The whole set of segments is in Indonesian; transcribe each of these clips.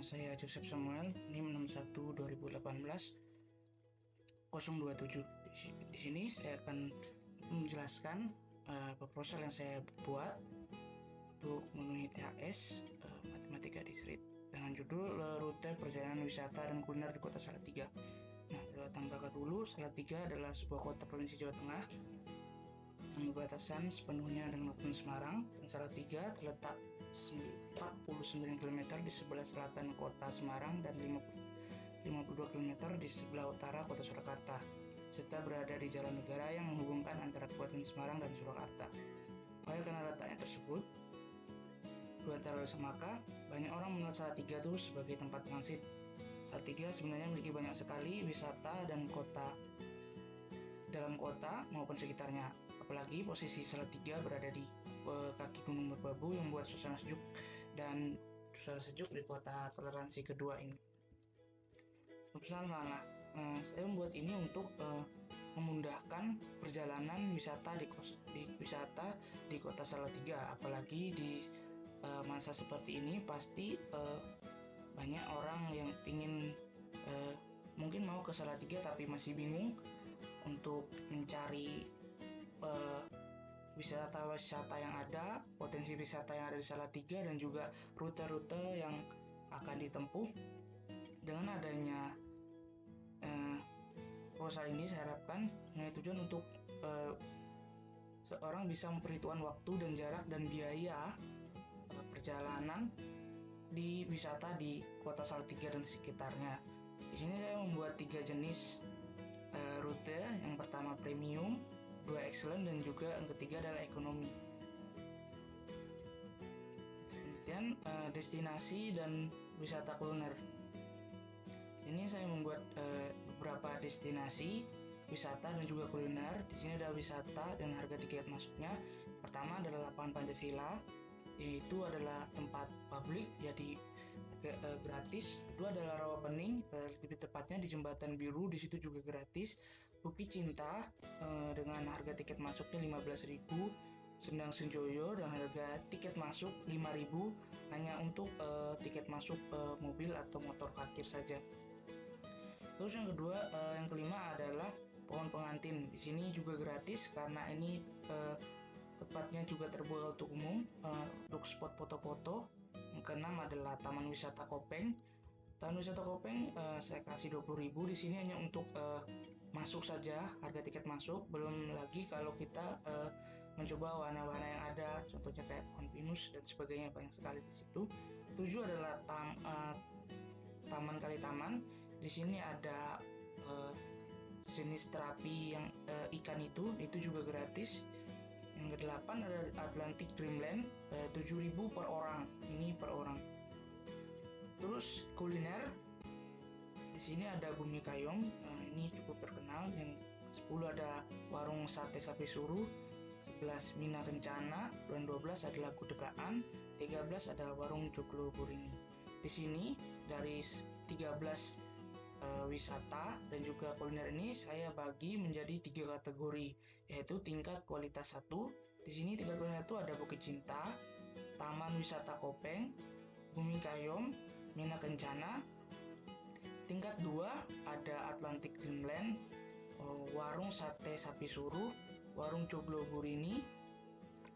Nama saya Joseph Samuel, NIM 61 2018 027. Di sini saya akan menjelaskan proposal yang saya buat untuk memenuhi THS Matematika Disrit dengan judul Rute Perjalanan Wisata dan Kuliner di Kota Salatiga. Nah, latar belakang dulu, Salatiga adalah sebuah kota provinsi Jawa Tengah yang berbatasan sepenuhnya dengan Kabupaten Semarang, dan Salatiga terletak 49 km di sebelah selatan kota Semarang dan 52 km di sebelah utara kota Surakarta, serta berada di jalan negara yang menghubungkan antara Kabupaten Semarang dan Surakarta. Oleh karena letaknya tersebut, dua antara maka banyak orang mengenal Salatiga itu sebagai tempat transit. Salatiga sebenarnya memiliki banyak sekali wisata dan kota dalam kota maupun sekitarnya. Apalagi posisi Salatiga berada di kaki Gunung Merbabu yang membuat suasana sejuk di kota toleransi kedua ini. Saya membuat ini untuk memudahkan perjalanan wisata di kota Salatiga. Apalagi di masa seperti ini pasti banyak orang yang ingin mungkin mau ke Salatiga tapi masih bingung untuk mencari wisata yang ada, potensi wisata yang ada di Salatiga, dan juga rute-rute yang akan ditempuh. Dengan adanya proposal ini, saya harapkan tujuan untuk seorang bisa memperhitungkan waktu dan jarak dan biaya perjalanan di wisata di kota Salatiga dan sekitarnya. Di sini saya membuat 3 jenis rute. Yang pertama premium, 2 excellent, dan juga yang ketiga adalah ekonomi. Kemudian destinasi dan wisata kuliner. Ini saya membuat beberapa destinasi wisata dan juga kuliner. Di sini ada wisata dan harga tiket masuknya. Pertama adalah Lapangan Pancasila, yaitu adalah tempat publik jadi gratis. Kedua adalah Rawapening, lebih tepatnya di Jembatan Biru, di situ juga gratis. Bukit Cinta dengan harga tiket masuknya 15.000. Sendang Senjoyo dan harga tiket masuk 5.000 hanya untuk tiket masuk mobil atau motor parkir saja. Terus yang kelima adalah Pohon Pengantin. Di sini juga gratis karena ini tepatnya juga terbuka untuk umum untuk spot foto-foto. Yang keenam adalah Taman Wisata Kopeng. Taman Wisata Kopeng saya kasih 20.000. Di sini hanya untuk masuk saja, harga tiket masuk. Belum lagi kalau kita mencoba wahana-wahana yang ada, contohnya kayak pohon pinus dan sebagainya, banyak sekali di situ. 7 adalah Taman Kali Taman. Di sini ada jenis terapi yang ikan itu juga gratis. Yang ke-8 ada Atlantic Dreamland, 7.000 per orang. Ini per orang. Terus kuliner. Di sini ada Bumi Kayong, ini cukup terkenal. Yang 10 ada Warung Sate Sapi Suruh, 11 Mina Kencana, dan 12 adalah Kudekaan, 13 ada Warung Joglo Burini. Di sini dari 13 wisata dan juga kuliner ini saya bagi menjadi 3 kategori, yaitu tingkat kualitas 1. Di sini tingkat kualitas 1 ada Bukit Cinta, Taman Wisata Kopeng, Bumi Kayong, Mina Kencana. Tingkat 2 ada Atlantic Dreamland, Warung Sate Sapi Suruh, Warung Joglo Burini,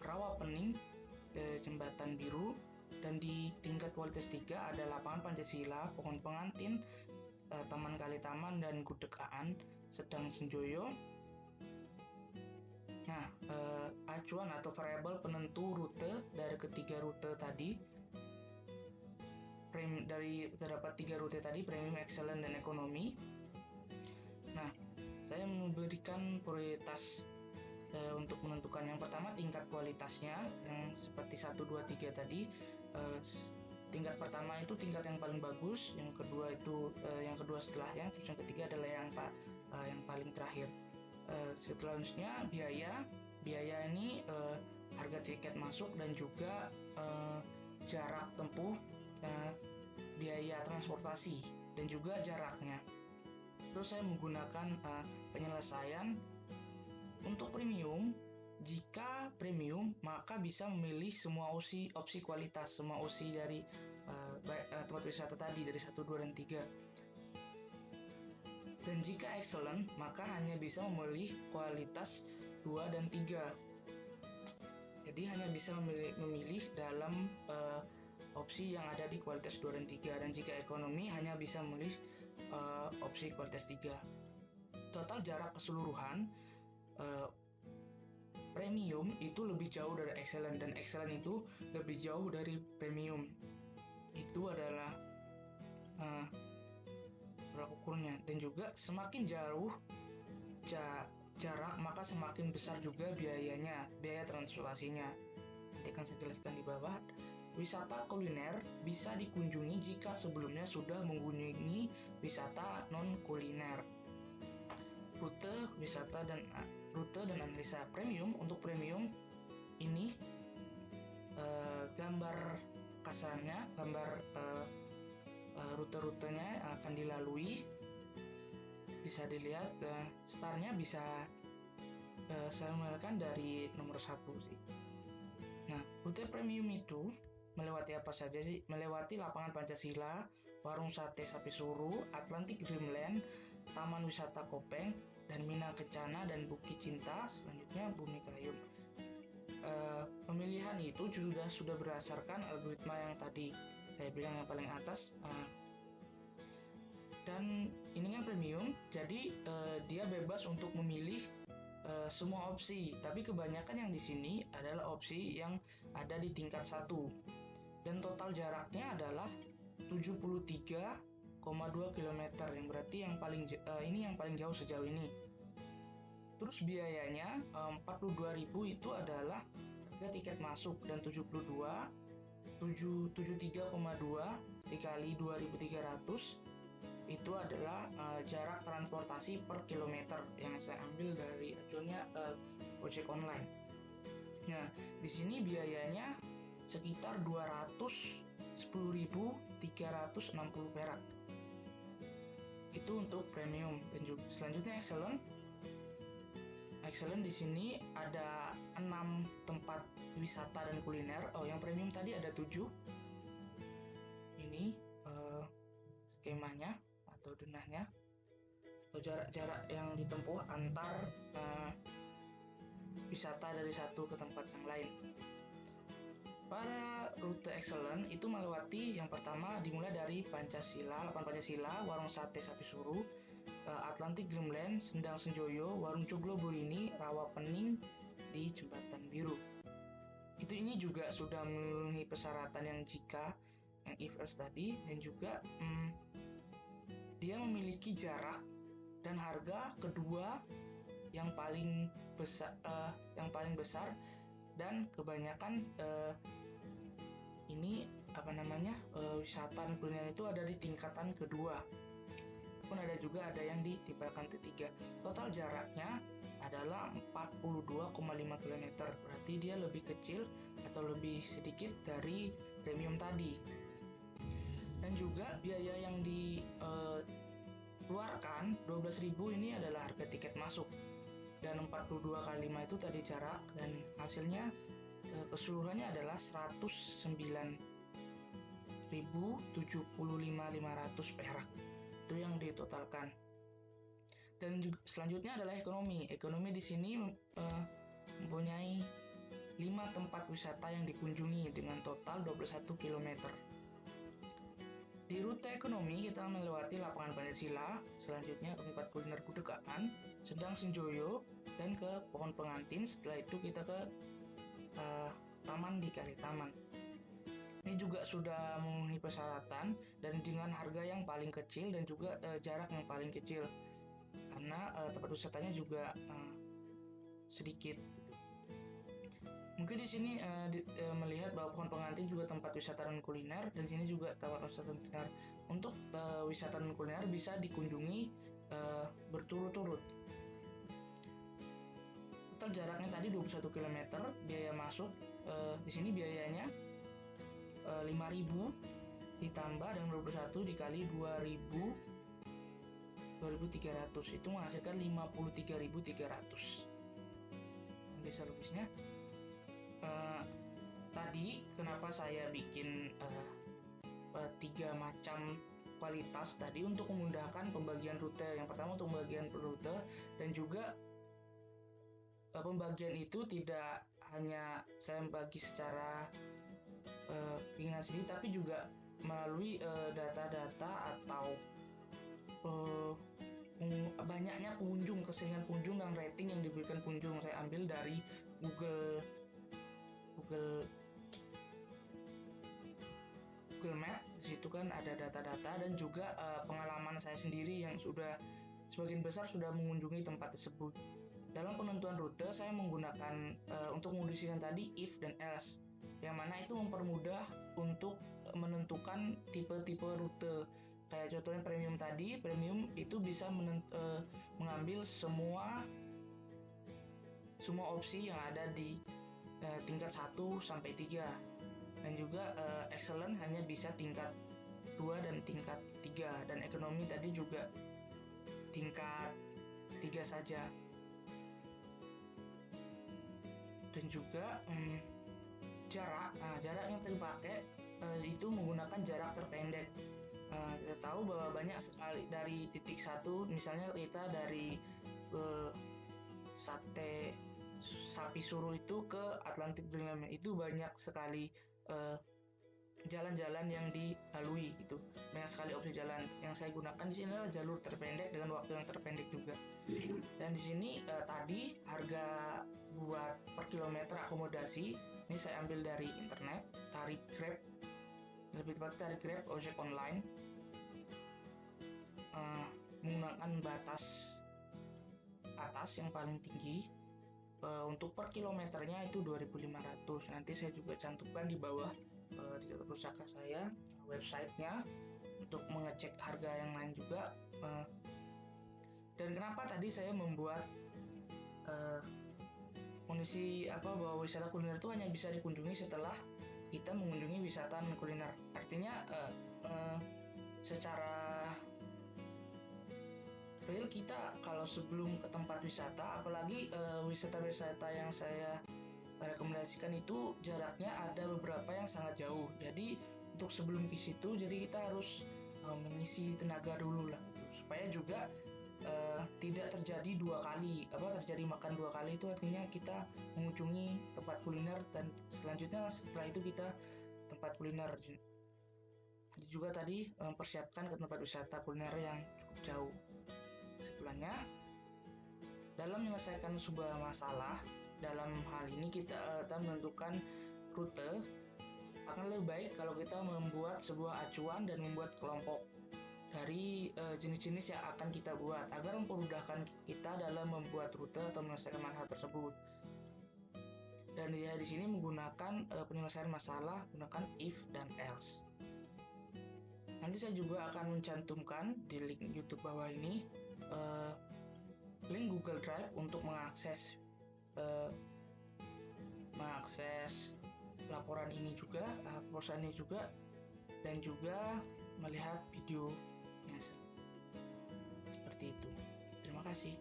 Rawapening, Jembatan Biru. Dan di tingkat kualitas 3 ada Lapangan Pancasila, Pohon Pengantin, Taman Kali Taman, dan Kudekaan, Sendang Senjoyo. Nah, acuan atau variabel penentu rute dari ketiga rute tadi, terdapat 3 rute tadi, premium, excellent, dan ekonomi. Nah, saya memberikan prioritas untuk menentukan. Yang pertama tingkat kualitasnya, yang seperti 1, 2, 3 tadi. Tingkat pertama itu tingkat yang paling bagus, yang kedua itu yang kedua setelahnya, terus yang ketiga adalah yang paling terakhir. Selanjutnya biaya ini harga tiket masuk dan juga jarak tempuh, biaya transportasi dan juga jaraknya. Terus saya menggunakan penyelesaian untuk premium Jika premium, maka bisa memilih semua opsi kualitas, semua opsi dari tempat wisata tadi, dari 1, 2, dan 3. Dan jika excellent, maka hanya bisa memilih kualitas 2 dan 3. Jadi hanya bisa memilih dalam opsi yang ada di kualitas 2 dan 3. Dan jika ekonomi, hanya bisa memilih opsi kualitas 3. Total jarak keseluruhan premium itu lebih jauh dari excellent, dan excellent itu lebih jauh dari premium. Itu adalah tolak ukurnya. Dan juga semakin jauh jarak, maka semakin besar juga biayanya, biaya transportasinya. Nanti akan saya jelaskan di bawah. Wisata kuliner bisa dikunjungi jika sebelumnya sudah mengunjungi wisata non kuliner. Rute wisata dan analisa premium. Untuk premium ini gambar kasarnya, gambar rute-rutenya yang akan dilalui bisa dilihat. Startnya bisa saya mulaikan dari nomor 1 sih. Nah, rute premium itu melewati apa saja sih? Melewati Lapangan Pancasila, Warung Sate Sapi Suruh, Atlantic Dreamland, Taman Wisata Kopeng, dan Mina Kencana dan Bukit Cinta. Selanjutnya Bumi Kayun. Pemilihan itu sudah berdasarkan algoritma yang tadi saya bilang yang paling atas. Dan ini kan premium, jadi dia bebas untuk memilih semua opsi. Tapi kebanyakan yang di sini adalah opsi yang ada di tingkat 1. Dan total jaraknya adalah 73,2 km, yang berarti yang paling jauh sejauh ini. Terus biayanya 42.000 itu adalah harga tiket masuk, dan 73,2 dikali 2.300 itu adalah jarak transportasi per kilometer yang saya ambil dari acuannya ojek online. Nah, di sini biayanya sekitar 210.360 perak. Itu untuk premium. Dan juga selanjutnya excellent. Excellent di sini ada 6 tempat wisata dan kuliner. Yang premium tadi ada 7. Ini skemanya atau denahnya, atau jarak-jarak yang ditempuh antar wisata dari satu ke tempat yang lain. Para rute excellent itu melewati yang pertama dimulai dari Lapangan Pancasila, Warung Sate Sapi Suruh, Atlantic Dreamland, Sendang Senjoyo, Warung Coglo Burini, Rawa Pening di Jembatan Biru. Ini juga sudah memenuhi persyaratan yang jika yang if else tadi, dan juga dia memiliki jarak dan harga kedua yang paling besar, dan kebanyakan wisata dan kuliner itu ada di tingkatan kedua, pun ada yang di tingkatan ketiga. Total jaraknya adalah 42,5 km, berarti dia lebih kecil atau lebih sedikit dari premium tadi. Dan juga biaya yang dikeluarkan 12.000 ini adalah harga tiket masuk, dan 42 kali 5 itu tadi jarak, dan hasilnya keseluruhannya adalah 109.075 perak. Itu yang ditotalkan. Dan juga, selanjutnya adalah ekonomi. Ekonomi di sini mempunyai 5 tempat wisata yang dikunjungi dengan total 21 km. Di rute ekonomi kita melewati Lapangan Pancasila, selanjutnya ke tempat kuliner Gudekaan, Sendang Senjoyo, dan ke Pohon Pengantin. Setelah itu kita ke Taman di Kali Taman. Ini juga sudah memenuhi persyaratan dan dengan harga yang paling kecil dan juga jarak yang paling kecil, karena tempat wisatanya juga sedikit. Mungkin di sini melihat bahwa Pohon Pengantin juga tempat wisata dan kuliner, dan sini juga tempat wisata dan kuliner. Untuk wisata dan kuliner bisa dikunjungi berturut-turut. Total jaraknya tadi 21 km, biaya masuk di sini biayanya 5.000 ditambah dengan 21 dikali 2.300 itu menghasilkan 53.300. desa logisnya. Tadi kenapa saya bikin 3 macam kualitas tadi untuk memudahkan pembagian rute. Yang pertama untuk pembagian rute, dan juga pembagian itu tidak hanya saya membagi secara keinginan sendiri, tapi juga melalui data-data atau banyaknya pengunjung, keseringan pengunjung dan rating yang diberikan pengunjung. Saya ambil dari Google Map. Di situ kan ada data-data dan juga pengalaman saya sendiri yang sudah sebagian besar sudah mengunjungi tempat tersebut. Dalam penentuan rute saya menggunakan untuk mengkondisikan tadi if dan else, yang mana itu mempermudah untuk menentukan tipe-tipe rute. Kayak contohnya premium tadi, premium itu bisa mengambil semua opsi yang ada di tingkat 1 sampai 3. Dan juga excellent hanya bisa tingkat 2 dan tingkat 3, dan ekonomi tadi juga tingkat 3 saja. Dan juga jarak yang terpakai itu menggunakan jarak terpendek. Kita tahu bahwa banyak sekali dari titik 1, misalnya kita dari Sapi Suruh itu ke Atlantic Dreamland, itu banyak sekali jalan-jalan yang dilalui gitu. Banyak sekali opsi jalan. Yang saya gunakan di sini adalah jalur terpendek dengan waktu yang terpendek juga. Dan di sini tadi harga buat per kilometer akomodasi ini saya ambil dari internet, tarif Grab, lebih tepat tarif Grab ojek online, menggunakan batas atas yang paling tinggi. Untuk per kilometernya itu 2.500. Nanti saya juga cantumkan di bawah di catatan pusaka saya websitenya untuk mengecek harga yang lain juga. Dan kenapa tadi saya membuat kondisi bahwa wisata kuliner itu hanya bisa dikunjungi setelah kita mengunjungi wisata non kuliner. Artinya secara real kita kalau sebelum ke tempat wisata, apalagi wisata-wisata yang saya rekomendasikan itu jaraknya ada beberapa yang sangat jauh. Jadi untuk sebelum ke situ, jadi kita harus mengisi tenaga dulu lah, gitu. Supaya juga tidak terjadi terjadi makan 2 kali. Itu artinya kita mengunjungi tempat kuliner dan selanjutnya setelah itu kita tempat kuliner. Jadi juga tadi mempersiapkan ke tempat wisata kuliner yang cukup jauh. Kesimpulannya, dalam menyelesaikan sebuah masalah, dalam hal ini kita menentukan rute, akan lebih baik kalau kita membuat sebuah acuan dan membuat kelompok dari jenis-jenis yang akan kita buat agar mempermudahkan kita dalam membuat rute atau menyelesaikan masalah tersebut. Dan di sini menggunakan penyelesaian masalah menggunakan if dan else. Nanti saya juga akan mencantumkan di link YouTube bawah ini link Google Drive untuk mengakses laporan ini juga, perusahaan ini juga, dan juga melihat videonya seperti itu. Terima kasih.